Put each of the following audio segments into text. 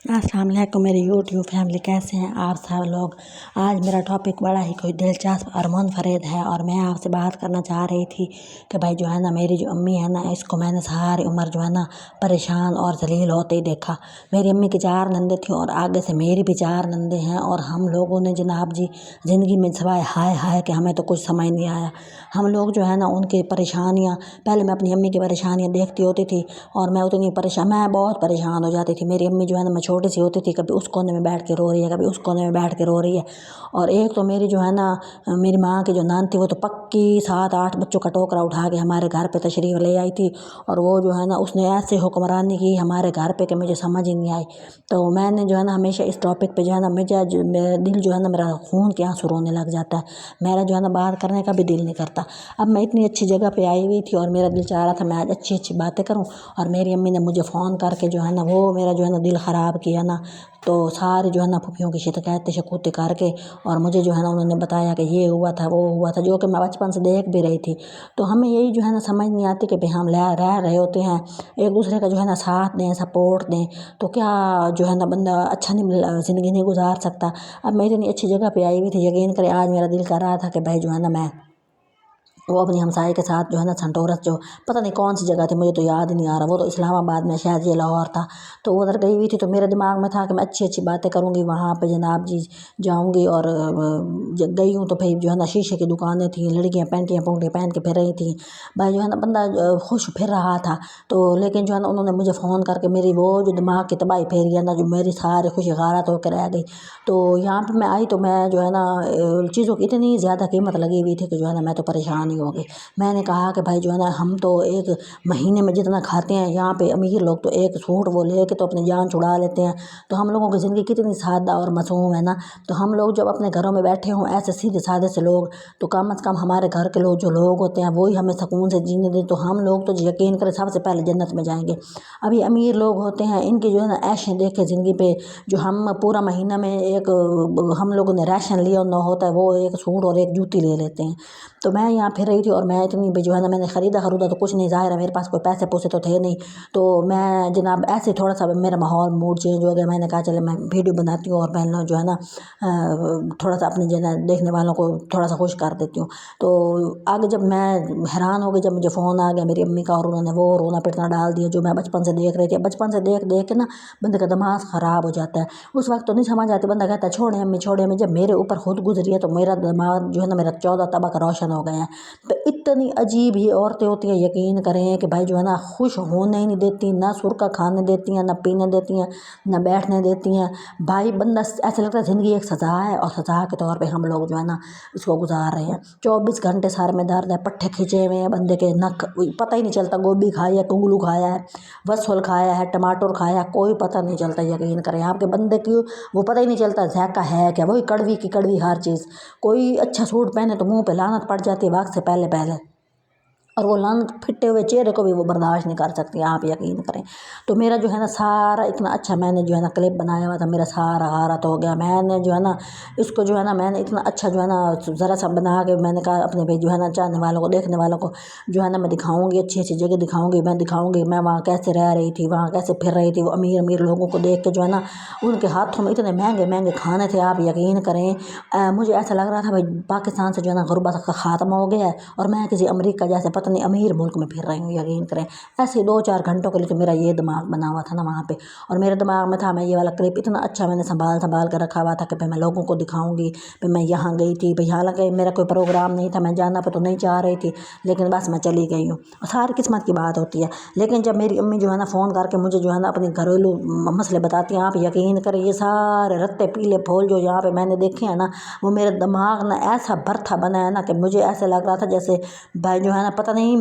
अस्सलाम वालेकुम मेरी यूट्यूब फैमिली, कैसे हैं आप सब लोग। आज मेरा टॉपिक बड़ा ही कोई दिलचस्प और मुनफरिद है और मैं आपसे बात करना चाह रही थी कि भाई जो है ना, मेरी जो अम्मी है ना, इसको मैंने सारी उम्र जो है ना परेशान और जलील होते ही देखा। मेरी अम्मी की 4 नंदे थी और आगे से मेरी भी 4 नंदे हैं और हम लोगों ने जनाब जी ज़िंदगी में सिवाय हाय हाय कि हमें तो कुछ समझ नहीं आया। हम लोग जो है ना उनकी परेशानियाँ, पहले मैं अपनी अम्मी की परेशानियाँ देखती होती थी और मैं बहुत परेशान हो जाती थी। मेरी अम्मी जो है ना, मैं छोटी सी होती थी, कभी उस कोने में बैठ के रो रही है, कभी उस कोने में बैठ के रो रही है। और एक तो मेरी जो है ना, मेरी माँ की जो नान थी वो तो पक्की 7-8 बच्चों का टोकरा उठा के हमारे घर पे तशरीफ़ ले आई थी और वो जो है ना उसने ऐसे हुक्मरानी की हमारे घर पे कि मुझे समझ ही नहीं आई। तो मैंने जो है ना हमेशा इस टॉपिक पे जो है ना मेरा दिल जो है ना, मेरा खून के आंसू रोने लग जाता है। मेरा जो है ना बात करने का भी दिल नहीं करता। अब मैं इतनी अच्छी जगह पे आई हुई थी और मेरा दिल चाह रहा था मैं आज अच्छी अच्छी बातें करूं, और मेरी अम्मी ने मुझे फ़ोन करके जो है ना वो मेरा जो है ना दिल ख़राब किया ना। तो सारे जो है ना फुफियों की शिकायतें शकूते करके और मुझे जो है ना उन्होंने बताया कि ये हुआ था वो हुआ था, जो कि मैं बचपन से देख भी रही थी। तो हमें यही जो है ना समझ नहीं आती कि भाई हम रह रहे होते हैं, एक दूसरे का जो है ना साथ दें, सपोर्ट दें, तो क्या जो है ना बंदा अच्छा नहीं ज़िंदगी नहीं गुजार सकता। अब मैं इतनी अच्छी जगह पे आई हुई थी, यकीन करें आज मेरा दिल कर रहा था कि भाई जो है ना मैं वो अपनी हमसाये के साथ जो है ना संटोरस, जो पता नहीं कौन सी जगह थी, मुझे तो याद ही नहीं आ रहा, वो तो इस्लामाबाद में शायद ये लाहौर था, तो उधर गई हुई थी। तो मेरे दिमाग में था कि मैं अच्छी अच्छी बातें करूँगी वहाँ पे जनाब जी, जाऊँगी। और जब गई हूँ तो भाई जो है ना शीशे की दुकानें थी, लड़कियाँ पैंटियाँ पुंटियाँ पहन के फिर रही थी, भाई जो है ना बंदा खुश फिर रहा था। तो लेकिन जो है ना उन्होंने मुझे फ़ोन करके मेरी वो जो दिमाग की तबाही फेरी है ना, जो मेरी सारी खुशी गारत होकर रह गई। तो यहाँ पे मैं आई तो मैं जो है ना चीज़ों की इतनी ज़्यादा कीमत लगी हुई थी कि जो है ना मैं तो परेशान ही हो गई। मैंने कहा कि भाई जो है ना हम तो एक महीने में जितना खाते हैं, यहाँ पे अमीर लोग तो एक सूट वो लेके तो अपनी जान छुड़ा लेते हैं। तो हम लोगों की ज़िंदगी कितनी सादा और मासूम है ना। तो हम लोग जब अपने घरों में बैठे हों ऐसे सीधे साधे से लोग, तो कम से कम हमारे घर के लोग जो लोग होते हैं वही हमें सुकून से जीने दें, तो हम लोग तो यकीन करें सबसे पहले जन्नत में जाएंगे। अभी अमीर लोग होते हैं, इनकी जो है ना ऐशें देख के ज़िंदगी पे, जो हम पूरा महीना में एक हम लोगों ने राशन लिया ना होता है, वो एक सूट और एक जूती ले लेते हैं। तो मैं यहाँ फिर रही थी और मैं इतनी भी जो है ना, मैंने ख़रीदा तो कुछ नहीं, ज़ाहिर है मेरे पास कोई पैसे पूसे तो थे नहीं। तो मैं जनाब ऐसे थोड़ा सा मेरा माहौल मूड चेंज हो गया। मैंने कहा चले मैं वीडियो बनाती हूँ और मैं जो है ना थोड़ा सा अपने जो है ना देखने वालों को थोड़ा सा खुश कर देती हूँ। तो आगे जब मैं हैरान हो गई, जब मुझे फ़ोन आ गया मेरी अम्मी का और उन्होंने वो रोना पिटना डाल दिया जो मैं बचपन से देख रही थी। बचपन से देख देख के ना बंदे का दिमाग ख़राब हो जाता है। उस वक्त तो नहीं समझ आती, बंदा कहता है छोड़े अम्मी छोड़े अम्मी। जब मेरे ऊपर खुद गुजरी है तो मेरा दिमाग जो है ना, मेरा 14 तबक रोशन हो गए हैं। तो इतनी अजीब ही औरतें होती हैं, यकीन करें कि भाई जो है ना खुश होने ही नहीं देती, ना सुरका खाने देती हैं, ना पीने देती हैं, ना बैठने देती हैं। भाई बंदा ऐसा लगता है ज़िंदगी एक सज़ा है और सज़ा के तौर पे हम लोग जो है ना इसको गुजार रहे हैं। 24 घंटे सर में दर्द है, पट्टे खींचे हुए हैं बंदे के, नक पता ही नहीं चलता गोभी खाई है, कुंगलू खाया है, वसफल खाया है, टमाटर खाया है, कोई पता नहीं चलता। यकीन करें आपके बंदे की वो पता ही नहीं चलता जायका है क्या, वही कड़वी की कड़वी हर चीज़। कोई अच्छा सूट पहने तो मुंह पे लानत पड़ जाती है वक्त से पहले पहले, और वो लानत फिटे हुए चेहरे को भी वो बर्दाश्त नहीं कर सकती, आप यकीन करें। तो मेरा जो है ना सारा इतना अच्छा मैंने जो है ना क्लिप बनाया हुआ था, मेरा सारा हारत हो गया। मैंने जो है ना इसको जो है ना मैंने इतना अच्छा जो है ना ज़रा सा बना के मैंने कहा अपने भाई जो है ना चाहने वालों को देखने वालों को जो है ना मैं दिखाऊंगी, अच्छी अच्छी जगह दिखाऊंगी, मैं दिखाऊंगी मैं वहाँ कैसे रह रही थी, वहाँ कैसे फिर रही थी। वो अमीर अमीर लोगों को देख के जो है ना उनके हाथों में इतने महंगे महंगे खाने थे, आप यकीन करें मुझे ऐसा लग रहा था भाई पाकिस्तान से जो है ना गुर्बत का ख़ात्मा हो गया है और मैं किसी अमेरिका जैसे पता नहीं अमीर मुल्क में फिर रही हूँ। यकीन करें ऐसे 2-4 घंटों के लिए तो मेरा ये दिमाग बना हुआ था ना वहाँ पे, और मेरे दिमाग में था मैं ये वाला क्लिप इतना अच्छा मैंने संभाल संभाल कर रखा हुआ था कि भाई मैं लोगों को दिखाऊंगी भाई मैं यहाँ गई थी। भाई हालांकि मेरा कोई प्रोग्राम नहीं था, मैं जाना पे तो नहीं चाह रही थी, लेकिन बस मैं चली गई हूँ। सारी किस्मत की बात होती है। लेकिन जब मेरी अम्मी जो है ना फ़ोन करके मुझे जो है ना अपने घरेलू मसले बताती हैं, आप यकीन करें ये सारे रत्ते पीले फूल जो यहाँ पे मैंने देखे हैं ना, वो मेरे दिमाग ना ऐसा भरथा बना है ना कि मुझे ऐसा लग रहा था जैसे भाई जो है ना पता नहीं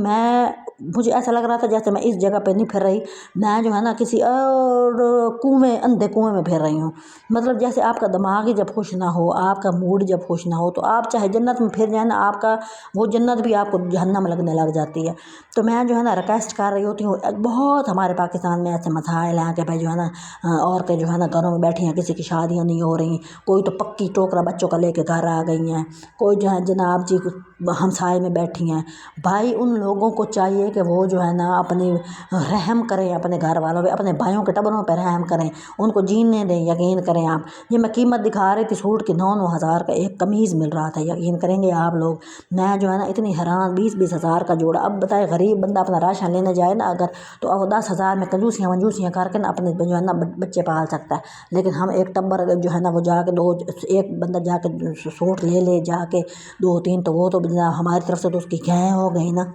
मुझे ऐसा लग रहा था जैसे मैं इस जगह पे नहीं फिर रही, मैं जो है ना किसी और कुएं अंधे कुएं में फिर रही हूँ। मतलब जैसे आपका दिमाग ही जब खुश ना हो, आपका मूड जब खुश ना हो, तो आप चाहे जन्नत में फिर जाए ना, आपका वो जन्नत भी आपको जहन्नम लगने लग जाती है। तो मैं जो है ना रिक्वेस्ट कर रही होती हूँ, बहुत हमारे पाकिस्तान में ऐसे मसाइल हैं कि भाई जो है ना औरतें जो है ना घरों में बैठी हैं, किसी की शादियाँ नहीं हो रही, कोई तो पक्की टोकरा बच्चों का लेके घर आ गई हैं, कोई जो है जनाब जी हमसाए में बैठी हैं। भाई उन लोगों को चाहिए कि वो जो है ना अपने रहम करें अपने घर वालों पे, अपने भाइयों के टबरों पर रहम करें, उनको जीने दें। यकीन करें आप, ये मैं कीमत दिखा रही थी सूट की, 9-9 हज़ार का एक कमीज़ मिल रहा था। यकीन करेंगे आप लोग, मैं जो है ना इतनी हैरान, 20-20 हज़ार का जोड़ा। अब बताए गरीब बंदा अपना राशन लेने जाए ना अगर, तो अब 10 हज़ार में कंजूसियाँ वंजूसियाँ करके ना अपने जो है ना बच्चे पाल सकता है। लेकिन हम एक टब्बर जो है ना वो जाके एक बंदा जाके सूट ले जाके 2-3, तो वो तो हमारी तरफ से तो उसकी खैर हो गई ना।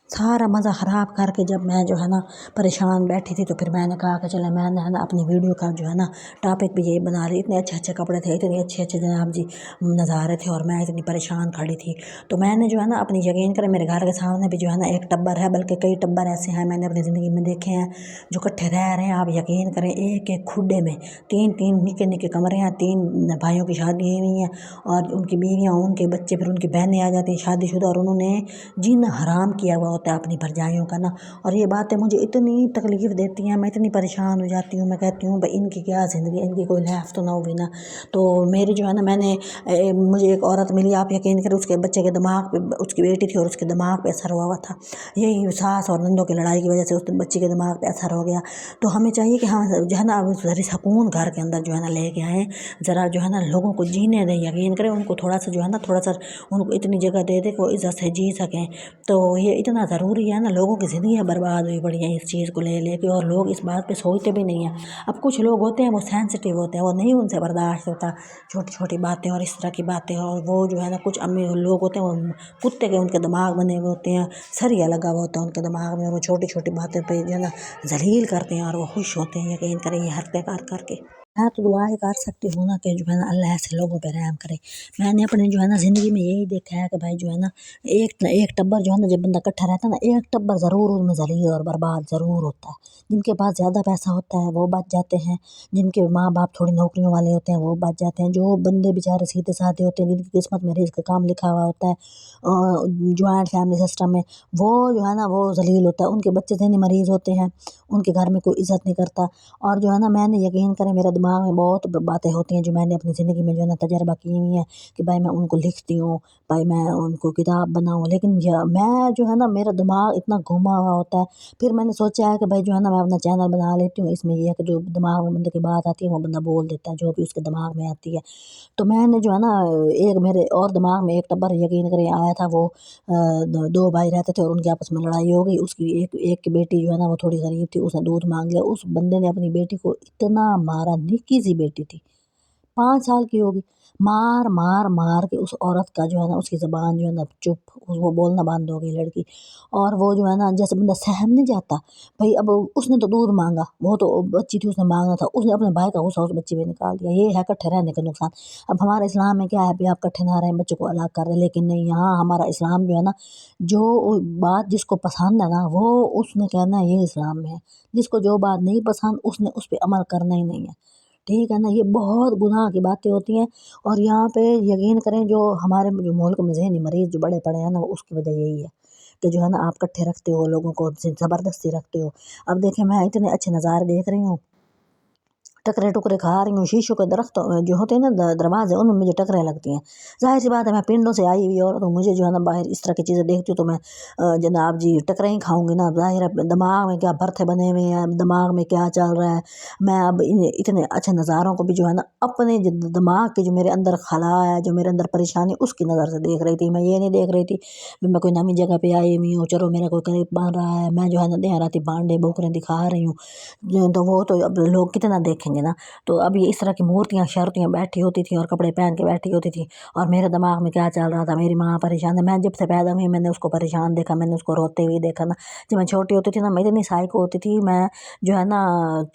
सारा मज़ा ख़राब करके जब मैं जो है ना परेशान बैठी थी, तो फिर मैंने कहा कि चले मैंने है ना अपनी वीडियो का जो है ना टॉपिक भी यही बना रही। इतने अच्छे अच्छे कपड़े थे, इतने अच्छे अच्छे जनाब जी नज़ारे थे, और मैं इतनी परेशान खड़ी थी। तो मैंने जो है ना अपनी, यकीन करें मेरे घर के सामने भी जो है ना एक टब्बर है, बल्कि कई टब्बर ऐसे हैं मैंने अपनी ज़िंदगी में देखे हैं जो इकट्ठे रह रहे हैं। आप यकीन करें एक एक खुड्डे में 3-3 निके निके कमरे हैं, 3 भाइयों की शादी हुई हैं, और उनकी बीवियाँ, उनके बच्चे, फिर उनकी बहनें आ जाती हैं शादीशुदा, और उन्होंने जीना हराम किया हुआ होता है अपनी भरजाइयों का ना। और ये बातें मुझे इतनी तकलीफ़ देती हैं, मैं इतनी परेशान हो जाती हूँ। मैं कहती हूँ भाई इनकी क्या ज़िंदगी, इनकी कोई लाइफ तो ना होगी ना। तो मेरी जो है ना मुझे एक औरत मिली, आप यकीन करें उसके बच्चे के दिमाग पे, उसकी बेटी थी और उसके दिमाग पे असर हुआ था। यही सास और नंदों की लड़ाई की वजह से उस बच्चे के दिमाग पे असर हो गया। तो हमें चाहिए कि हम जो है ना ज़रा सुकून घर के अंदर जो है ना लेके आएँ, ज़रा जो है ना लोगों को जीने दें। यकीन करें उनको थोड़ा सा जो है ना, थोड़ा सा उनको इतनी जगह दे दे कि वो इज़्ज़त से जी सकें। तो ये इतना ज़रूरी है ना, लोगों की ज़िंदगियाँ बर्बाद हुई पड़ी हैं इस चीज़ को ले के, और लोग इस बात पे सोचते भी नहीं हैं। अब कुछ लोग होते हैं वो सेंसिटिव होते हैं, वो नहीं, उनसे बर्दाश्त होता छोटी छोटी बातें और इस तरह की बातें। और वो जो है ना कुछ अम्मी लोग होते हैं, वो कुत्ते के उनके दिमाग बने हुए होते हैं, सरिया लगा हुआ होता है उनके दिमाग में, और वो छोटी छोटी बातें पे जो है ना जलील करते हैं, और वो खुश होते हैं। यकीन करें ये हरकतें कर करके। मैं तो दुआ ही कर सकती हूँ ना कि जो है ना अल्लाह ऐसे लोगों पे रहम करे। मैंने अपने जो है ना ज़िंदगी में यही देखा है कि भाई जो है ना एक टब्बर जो है ना, जब बंदा इकट्ठा रहता है ना, एक टब्बर ज़रूर उनमें ज़लील और बर्बाद ज़रूर होता है। जिनके पास ज़्यादा पैसा होता है वो बच जाते हैं, जिनके माँ बाप थोड़ी नौकरियों वाले होते हैं वो बच जाते हैं, जो बंदे बेचारे सीधे साधे होते हैं, जिनकी किस्मत में रिज़्क काम लिखा हुआ होता है जॉइंट फैमिली सिस्टम में, वो जो है ना वो ज़लील होता है। उनके बच्चे ज़हनी मरीज़ होते हैं, उनके घर में कोई इज़्ज़त नहीं करता। और जो है ना मैंने, यकीन करें मेरे दिमाग में बहुत बातें होती हैं जो मैंने अपनी ज़िंदगी में जो है ना तजर्बा की हुई है, कि भाई मैं उनको लिखती हूँ, भाई मैं उनको किताब बनाऊँ, लेकिन मैं जो है ना मेरा दिमाग इतना घुमा हुआ होता है। फिर मैंने सोचा है कि भाई जो है ना मैं अपना चैनल बना लेती हूँ, इसमें ये है कि जो दिमाग में बंदे की बात आती है वो बंदा बोल देता है, जो भी उसके दिमाग में आती है। तो मैंने जो है ना एक मेरे और दिमाग में एक टब्बर, यकीन करें आया था। वो 2 भाई रहते थे और उनकी आपस में लड़ाई हो गई। उसकी एक की बेटी जो है ना वो थोड़ी गरीब थी, उसने दूध मांग लिया। उस बंदे ने अपनी बेटी को इतना मारा, निक्की सी बेटी थी, 5 साल की होगी। मार, मार, मार के उस औरत का जो है ना, उसकी ज़बान जो है ना चुप, वो बोलना बंद हो गई लड़की। और वो जो है ना जैसे बंदा सहम नहीं जाता, भई अब उसने तो दूध माँगा, वो तो बच्ची थी उसने माँगना था, उसने अपने भाई का गुस्सा उस बच्ची पे निकाल दिया। ये है इकट्ठे रहने का नुकसान। अब हमारे इस्लाम में क्या है भई, आप इकट्ठे ना रहें, बच्चों को अलग कर दें, लेकिन नहीं, यहाँ हमारा इस्लाम जो है ना, जो बात जिसको पसंद है ना वो उसने कहना है ये इस्लाम में है। जिसको जो बात नहीं पसंद उसने उस पे अमल करना ही नहीं है। ठीक है ना? ये बहुत गुनाह की बातें होती हैं। और यहाँ पे यकीन करें, जो हमारे जो मुल्क में ज़हनी मरीज़ जो बड़े पड़े हैं ना, उसकी वजह यही है कि जो है ना आप इकट्ठे रखते हो लोगों को, ज़बरदस्ती रखते हो। अब देखें, मैं इतने अच्छे नज़ारे देख रही हूँ, टकरे टुकरे खा रही हूँ, शीशों के दरख्त जो होते हैं ना दरवाजे, उनमें मुझे टकरें लगती हैं। ज़ाहिर सी बात है, मैं पिंडों से आई हुई औरत हूँ, मुझे जो है ना बाहर इस तरह की चीज़ें देखती हूँ तो मैं जनाब जी टकरें ही खाऊंगी ना। ज़ाहिर है दिमाग में क्या भरथे बने हुए हैं, दिमाग में क्या चल रहा है। मैं अब इतने अच्छे नज़ारों को भी जो है ना अपने दिमाग के, जो मेरे अंदर खला है, जो मेरे अंदर परेशानी, उसकी नज़र से देख रही थी। मैं ये नहीं देख रही थी कि मैं कोई नई जगह पे आई हुई हूँ, चलो मेरा कोई करीब बन रहा है, मैं जो है ना देर राती भांडे बोकरे दिखा रही हूँ। तो वो तो अब लोग कितना देखेंगे ना। तो अब ये इस तरह की मूर्तियाँ शर्तियाँ बैठी होती थी और कपड़े पहन के बैठी होती थी, और मेरे दिमाग में क्या चल रहा था, मेरी माँ परेशान है। मैं जब से पैदा हुई मैंने उसको परेशान देखा, मैंने उसको रोते हुए देखा ना। जब मैं छोटी होती थी ना, मैं इतनी साइको होती थी, मैं जो है ना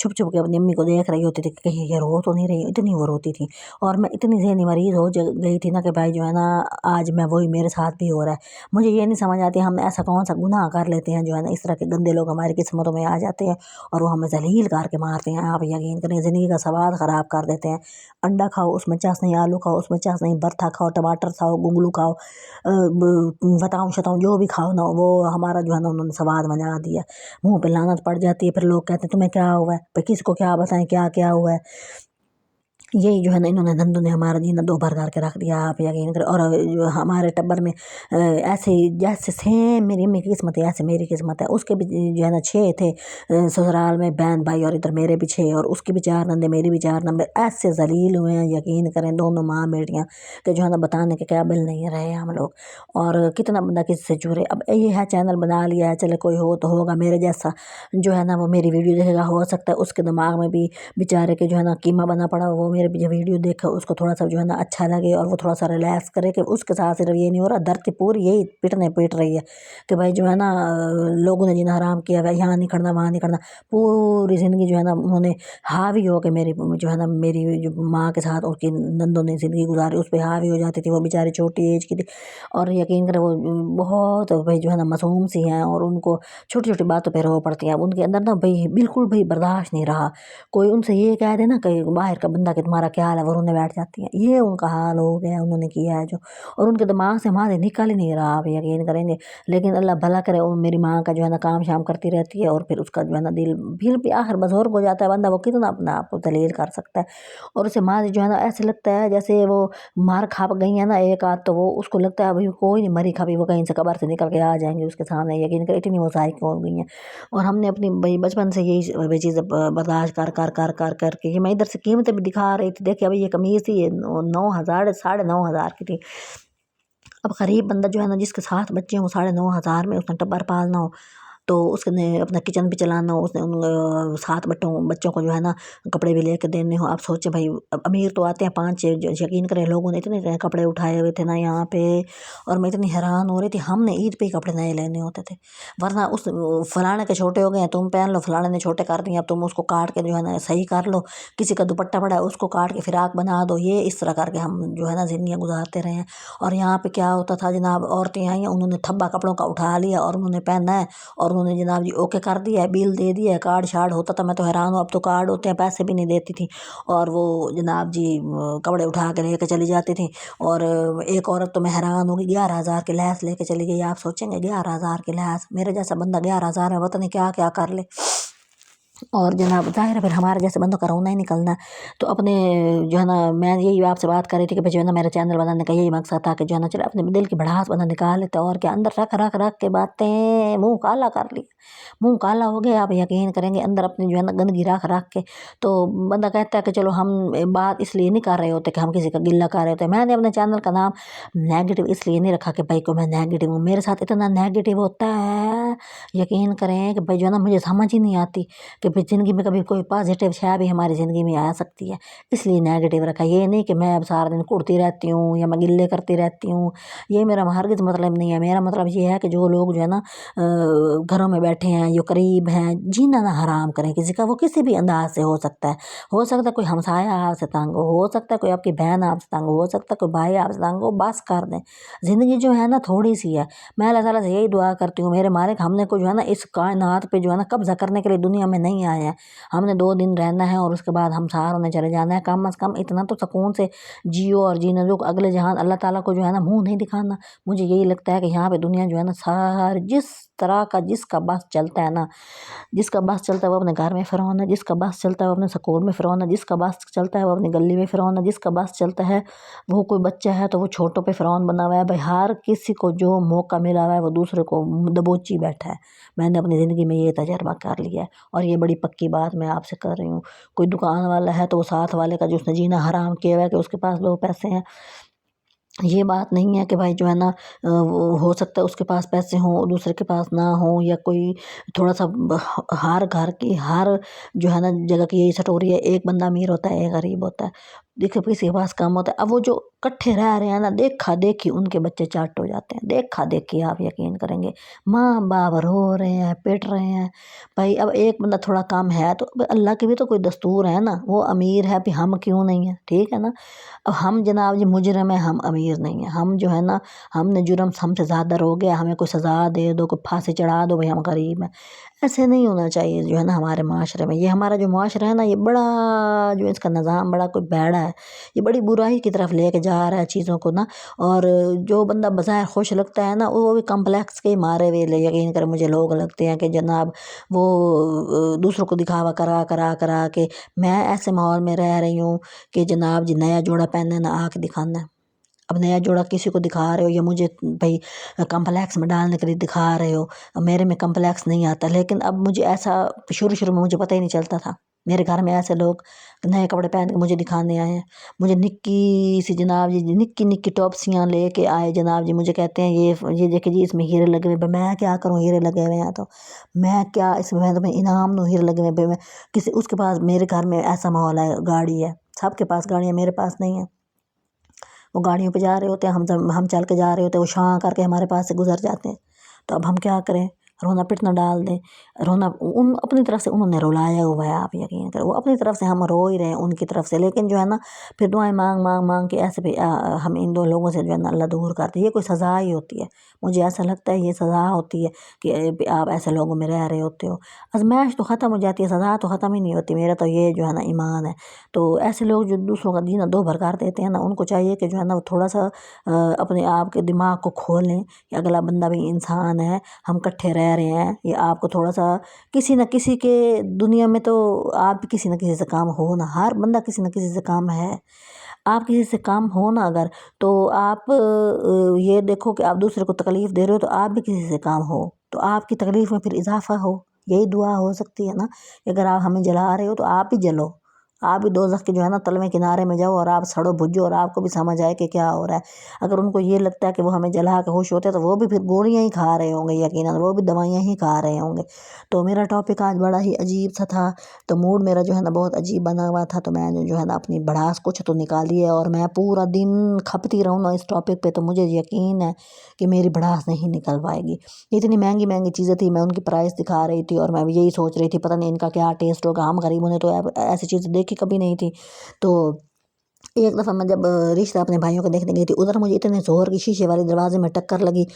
छुप छुप के अपनी अम्मी को देख रही होती थी कि कहीं ये रो तो नहीं रही, इतनी वो रोती थी। और मैं इतनी ज़हनी मरीज़ हो गई थी ना कि भाई जो है ना आज मैं वही मेरे साथ भी हो रहा है। मुझे ये नहीं समझ आती हम ऐसा कौन सा गुनाह कर लेते हैं जो है ना इस तरह के गंदे लोग हमारी किस्मतों में आ जाते हैं और वो हमें जलील करके मारते हैं। आप यकीन करें, ज़िंदगी का स्वाद ख़राब कर देते हैं। अंडा खाओ उसमें चास नहीं, आलू खाओ उसमें चास नहीं, भरथा खाओ, टमाटर खाओ, गुंगलू खाओ, बताऊँ शताऊँ जो भी खाओ ना, वो हमारा जो है ना उन्होंने स्वाद बना दिया। मुँह पे लानत पड़ जाती है, फिर लोग कहते हैं तुम्हें क्या हुआ है, भाई किसको क्या बताएं क्या क्या हुआ है। यही जो है ना इन्होंने नंदू ने हमारा जीना दो भर करके रख दिया, आप यकीन करें। और जो हमारे टब्बर में ऐसे जैसे सेम मेरी अम्मी की किस्मत है ऐसे मेरी किस्मत है। उसके भी जो है ना 6 थे ससुराल में बहन भाई, और इधर मेरे भी 6, और उसकी भी 4 नंदे, मेरी भी 4 नंबे। ऐसे जलील हुए हैं यकीन करें दोनों माँ बेटियाँ कि जो है ना बताने के काबिल नहीं रहे हम लोग। और कितना बंदा किससे जुड़े। अब ये है चैनल बना लिया है, चले कोई हो तो होगा मेरे जैसा जो है ना वो मेरी वीडियो देखेगा, हो सकता है उसके दिमाग में भी बेचारे के जो है ना कीमा बना पड़ा, वो मेरे जो वीडियो देखे उसको थोड़ा सा जो है ना अच्छा लगे और वो थोड़ा सा रिलैक्स करे कि उसके साथ सिर्फ ये नहीं हो रहा, धरती पूरी यही पीट रही है कि भाई जो है ना लोगों ने जीना हराम किया है, यहाँ नहीं करना वहाँ नहीं करना। पूरी ज़िंदगी जो है ना उन्होंने हावी हो के मेरी जो है ना मेरी जो माँ के साथ उसकी नंदों ने ज़िंदगी गुजारी, उस पर हावी हो जाती थी। वो बेचारी छोटी एज की थी और यकीन करें वो बहुत भाई जो है ना मासूम सी हैं और उनको छोटी छोटी बातों पर रो पड़ती हैं। अब उनके अंदर ना भाई बिल्कुल भाई बर्दाश्त नहीं रहा। कोई उनसे ये कह दे ना कहीं बाहर का बंदा कि तुम्हारा क्या हाल है, वो रोने बैठ जाती हैं। ये उनका हाल हो गया उन्होंने किया है जो, और उनके दिमाग से हमारे निकल ही नहीं रहा, आप यकीन करेंगे। लेकिन अल्लाह भला करे, वो मेरी माँ का जो है ना काम शाम करती रहती है और फिर उसका जो है ना दिल फिर भी आखिर बुजुर्ग हो जाता है बंदा, वो कितना अपना आप को दलील कर सकता है। और उसे माँ जो है ना ऐसे लगता है जैसे वो मार खा गई है ना एक आध, तो वो उसको लगता है भाई कोई नहीं मरी खा, वो कहीं से कब्र से निकल के आ जाएंगे उसके सामने, यकीन कर इतनी वो साइक हो गई हैं। और हमने अपनी भाई बचपन से यही भाई चीज़ बर्दाश्त कर कर कर कर करके कि मैं इधर से कीमतें भी दिखा रही थी, देखिए अभी ये कमीज थी ये 9,000 9,500 की थी। अब गरीब बंदा जो है ना जिसके 7 बच्चे हों 9,500 में उसने टब्बर पालना हो, तो उसने अपना किचन भी चलाना हो, उसने उन 7 बच्चों को जो है ना कपड़े भी लेके देने हो। आप सोचे भाई अब अमीर तो आते हैं 5-6, यकीन करें लोगों ने इतने कपड़े उठाए हुए थे ना यहाँ पे, और मैं इतनी हैरान हो रही थी। हमने ईद पे ही कपड़े नए लेने होते थे, वरना उस फलाने के छोटे हो गए हैं तुम पहन लो, फलाने ने छोटे कर दिए अब तुम उसको काट के जो है ना सही कर लो, किसी का दुपट्टा पड़ा है उसको काट के फिराक बना दो। ये इस तरह करके हम जो है ना जिंदगियाँ गुजारते रहे हैं। और यहाँ पे क्या होता था जनाब, औरतें आई हैं उन्होंने थब्बा कपड़ों का उठा लिया और उन्होंने पहना है और उन्होंने जनाब जी ओके कर दिया है, बिल दे दिया है, कार्ड शार्ड होता था। मैं तो हैरान हूँ, अब तो कार्ड होते हैं पैसे भी नहीं देती थी, और वो जनाब जी कपड़े उठा के लेके चली जाती थी। और एक औरत तो मैं हैरान होगी 11,000 की लैस लेके चली गई। आप सोचेंगे 11,000 की लैस, मेरे जैसा बंदा 11,000 में पता नहीं क्या क्या कर ले। और जनाब जाहिर है फिर हमारे जैसे बंदों का रोना ही निकलना है। तो अपने जो है ना मैं यही आपसे बात कर रही थी कि भाई जो है ना मेरे चैनल बनाने का यही मकसद था कि जो है ना चलो अपने दिल की भड़ास बंदा निकाल लेते, और क्या अंदर रख रख रख के बातें मुंह काला कर लिया, मुंह काला हो गया। आप यकीन करेंगे अंदर अपनी जो है ना गंदगी रख रख के, तो बंदा कहता है कि चलो हम बात इसलिए नहीं कर रहे होते कि हम किसी का गिल्ला कर रहे होते। मैंने अपने चैनल का नाम नेगेटिव इसलिए नहीं रखा कि भाई को मैं नेगेटिव हूँ, मेरे साथ इतना नेगेटिव होता है यकीन करें कि भाई जो है ना मुझे समझ ही नहीं आती कि भाई ज़िंदगी में कभी कोई पॉजिटिव शय भी हमारी ज़िंदगी में आ सकती है, इसलिए नेगेटिव रखा। ये नहीं कि मैं अब सारा दिन कुड़ती रहती हूँ या मैं गिल्ले करती रहती हूँ, ये मेरा हरगिज़ मतलब नहीं है। मेरा मतलब ये है कि जो लोग जो है ना घरों में बैठे हैं, जो करीब हैं, जीना ना हराम करें किसी का। वो किसी भी अंदाज से हो सकता है, हो सकता है कोई हमसाया आपसे तंग हो सकता है कोई आपकी बहन आपसे तंग हो सकता है कोई भाई आपसे तंग हो, बस कर दें। ज़िंदगी जो है ना थोड़ी सी है। मैं अल्लाह ताला से यही दुआ करती हूँ मेरे मालिक हमने को जो है ना इस कायनात पे जो है ना कब्जा करने के लिए दुनिया में नहीं आए हैं। हमने 2 दिन रहना है और उसके बाद हम सार होने चले जाना है। कम से कम इतना तो सुकून से जियो और जीने दो, अगले जहान अल्लाह ताला को जो है ना मुंह नहीं दिखाना। मुझे यही लगता है कि यहाँ पे दुनिया जो है ना सारी जिस तरह का जिसका बस चलता है ना, जिसका बस चलता है वो अपने घर में फ़िरौन है, जिसका बस चलता है वो अपने स्कूल में फ़िरौन है, जिसका बस चलता है वो अपनी गली में फ़िरौन है, जिसका बस चलता है वो कोई बच्चा है तो वो छोटों पे फ़िरौन बना हुआ है। भाई हर किसी को जो मौका मिला हुआ है वो दूसरे को दबोची बैठा है। मैंने अपनी ज़िंदगी में ये तजर्बा कर लिया है और ये बड़ी पक्की बात मैं आपसे कर रही हूँ। कोई दुकान वाला है तो वो साथ वाले का जो उसने जीना हराम किया हुआ है कि उसके पास 2 पैसे हैं, ये बात नहीं है कि भाई जो है ना वो हो सकता है उसके पास पैसे हों दूसरे के पास ना हो, या कोई थोड़ा सा हर घर की हर जो है ना जगह की यही स्टोरी है, एक बंदा अमीर होता है एक गरीब होता है, देखिए किसी के पास कम होता है। अब वो जो इकट्ठे रह रहे हैं ना, देखा देखी उनके बच्चे चाट हो जाते हैं, देखा देखी आप यकीन करेंगे माँ बाप रो रहे हैं पिट रहे हैं। भाई अब एक बंदा थोड़ा कम है तो अल्लाह की भी तो कोई दस्तूर है ना, वो अमीर है भी हम क्यों नहीं है, ठीक है ना। अब हम जनाब जी मुजरम है, हम अमीर नहीं है। हम जो है ना हमने जुर्म हमसे ज़्यादा हो गया, हमें कोई सज़ा दे दो, कोई फांसी चढ़ा दो, भाई हम गरीब हैं। ऐसे नहीं होना चाहिए जो है ना हमारे माशरे में। ये हमारा जो माशरा है ना ये बड़ा जो इसका निज़ाम बड़ा कोई बैड़ा है। है, ये बड़ी बुराई की तरफ लेके जा रहा है चीज़ों को ना। और जो बंदा बज़ाहिर खुश लगता है ना वो भी कम्प्लेक्स के ही मारे हुए यकीन कर मुझे लोग लगते हैं कि जनाब वो दूसरों को दिखावा करा करा करा के। मैं ऐसे माहौल में रह रही हूँ कि जनाब जी नया जोड़ा पहनना ना आके दिखाना है। अब नया जोड़ा किसी को दिखा रहे हो या मुझे भाई कम्प्लेक्स में डालने के लिए दिखा रहे हो। मेरे में कम्प्लेक्स नहीं आता, लेकिन अब मुझे ऐसा शुरू शुरू में मुझे पता ही नहीं चलता था। मेरे घर में ऐसे लोग नए कपड़े पहन के मुझे दिखाने आए हैं। मुझे निक्की सी जनाब जी निक्की निक्की टॉप्सियाँ लेके आए जनाब जी, मुझे कहते हैं ये देखिए जी इसमें हीरे लगे हुए। भाई मैं क्या करूँ, हीरे लगे हुए हैं तो मैं क्या इसमें मैं तुम्हें इनाम दूँ हीरे लगे हुए। भाई मैं किसी उसके पास, मेरे घर में ऐसा माहौल है, गाड़ी है, सबके पास गाड़ी है, मेरे पास नहीं है। वो गाड़ियों पे जा रहे होते हैं, हम चल के जा रहे होते हैं, वो शां करके हमारे पास से गुजर जाते हैं। तो अब हम क्या करें, रोना पिटना डाल दें। रोना उन अपनी तरफ से उन्होंने रुलाया हुआ है, आप यकीन करें वो अपनी तरफ से, हम रो ही रहे हैं उनकी तरफ से। लेकिन जो है ना फिर दुआएं मांग मांग मांग के ऐसे भी हम इन दो लोगों से जो है ना अल्लाह दूर करते हैं। ये कोई सज़ा ही होती है, मुझे ऐसा लगता है ये सज़ा होती है कि आप ऐसे लोगों में रह रहे होते हो। आजमाइश तो ख़त्म हो जाती है, सज़ा तो ख़त्म ही नहीं होती। मेरा तो ये जो है ना ईमान है। तो ऐसे लोग जो दूसरों का जीना दो भर कर देते हैं ना, उनको चाहिए कि जो है ना वो थोड़ा सा अपने आप के दिमाग को खोलें कि अगला बंदा भी इंसान है, हम इकट्ठे रह रहे हैं। ये आपको थोड़ा सा किसी न किसी के दुनिया में तो आप भी किसी न किसी से काम हो ना, हर बंदा किसी न किसी से काम है। आप किसी से काम हो ना अगर, तो आप ये देखो कि आप दूसरे को तकलीफ़ दे रहे हो तो आप भी किसी से काम हो, तो आपकी तकलीफ़ में फिर इजाफ़ा हो। यही दुआ हो सकती है ना कि अगर आप हमें जला रहे हो तो आप भी जलो, आप भी दोज़ख के जो है ना तलवे किनारे में जाओ और आप सड़ो भुजो और आपको भी समझ आए कि क्या हो रहा है। अगर उनको ये लगता है कि वो हमें जला के खुश होते हैं तो वो भी फिर गोलियाँ ही खा रहे होंगे, यकीनन वो भी दवाइयाँ ही खा रहे होंगे। तो मेरा टॉपिक आज बड़ा ही अजीब सा था, तो मूड मेरा जो है ना बहुत अजीब बना हुआ था। तो मैंने जो है ना अपनी भड़ास कुछ तो निकाली है, और मैं पूरा दिन खपती रहूँ ना इस टॉपिक पे तो मुझे यकीन है कि मेरी भड़ास नहीं निकल पाएगी। इतनी महंगी महंगी चीज़ें थी, मैं उनकी प्राइस दिखा रही थी और मैं यही सोच रही थी पता नहीं इनका क्या टेस्ट होगा। हम गरीबों ने तो ऐसी चीज़ें देखी कभी नहीं थी। तो एक दफ़ा मैं जब रिश्ता अपने भाइयों को देखने गई थी, उधर मुझे इतने ज़ोर की शीशे वाले दरवाजे में टक्कर लगी।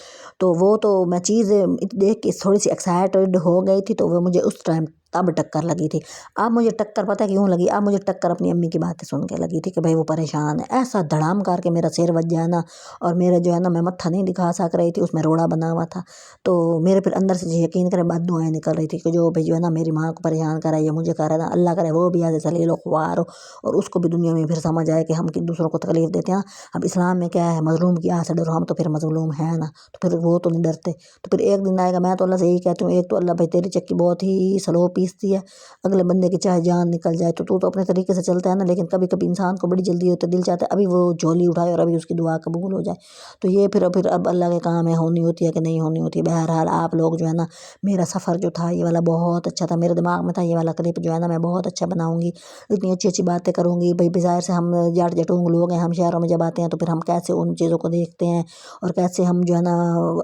तो वो तो मैं चीज़ देख के थोड़ी सी एक्साइटेड हो गई थी, तो वो मुझे उस टाइम तब टक्कर लगी थी। अब मुझे टक्कर पता है क्यों लगी, अब मुझे टक्कर अपनी अम्मी की बातें सुन के लगी थी कि भाई वो परेशान है। ऐसा धड़ाम करके मेरा सिर बज जाए ना, और मेरा जो है ना मैं मत्था नहीं दिखा सक रही थी, उसमें रोड़ा बना हुआ था। तो मेरे फिर अंदर से जो यकीन करें बद्दुआएं निकल रही थी कि जो भाई जो है ना मेरी माँ को परेशान कर रहा है, ये मुझे कर रहा है ना, अल्लाह करे वो भी ऐसे सलील व ख्वार हो और उसको भी दुनिया में फिर समझ आए कि हम कि दूसरों को तकलीफ़ देते हैं ना। अब इस्लाम में क्या है, मज़लूम की आह से डरो, हम तो फिर मज़लूम है ना, तो फिर वो तो नहीं डरते। तो फिर एक दिन आएगा, मैं तो अल्लाह से यही कहती हूँ, एक तो अल्लाह भाई तेरी चक्की बहुत ही स्लो पीसती है, अगले बंदे की चाहे जान निकल जाए तो तू तो अपने तरीके से चलता है ना, लेकिन कभी कभी इंसान को बड़ी जल्दी होती है, दिल चाहता है अभी वो झोली उठाए और अभी उसकी दुआ कबूल हो जाए। तो ये फिर अब अल्लाह के काम है, होनी होती है कि नहीं होनी होती है। बहरहाल आप लोग जो है ना, मेरा सफ़र जो था ये वाला बहुत अच्छा था, मेरे दिमाग में था ये वाला क्लिप जो है ना मैं बहुत अच्छा बनाऊंगी, इतनी अच्छी अच्छी बातें करूंगी। भाई ज़ाहिर से हम जाट जटूंग लोग हैं, हम शहरों में जब आते हैं तो फिर हम कैसे उन चीज़ों को देखते हैं और कैसे हम जो है ना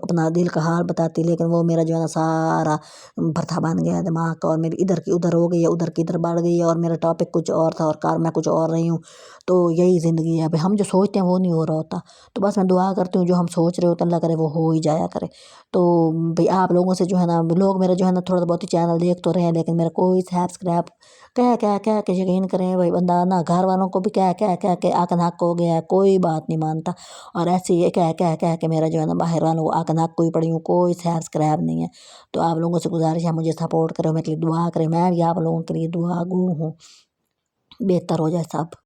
अपना दिल का हाल बताते हैं। लेकिन वो मेरा जो है ना सारा भरथा बन गया है दिमाग का, और मेरी इधर की उधर हो गई है, उधर की इधर बढ़ गई है, और मेरा टॉपिक कुछ और था और कार मैं कुछ और रही हूँ। तो यही ज़िंदगी है भाई, हम जो सोचते हैं वो नहीं हो रहा होता। तो बस मैं दुआ करती हूँ जो हम सोच रहे होते अल्लाह करे वो हो ही जाया करे। तो भाई आप लोगों से जो है ना, लोग मेरा जो है ना थोड़ा बहुत ही चैनल देख तो रहे हैं, लेकिन मेरा कोई सब्सक्राइब कह के यकीन करें भाई बंदा ना घर वालों को भी कह के आकन हक हो गया है, कोई बात नहीं मानता। और ऐसे ही कह के मेरा जो है ना बाहर वालों को आकन हक कोई पड़ी हूँ, कोई सब्सक्राइब नहीं है। तो आप लोगों से गुजारिश है मुझे सपोर्ट करो, मेरे लिए दुआ करें, मैं भी आप लोगों के लिए दुआ गो हूँ, बेहतर हो जाए सब।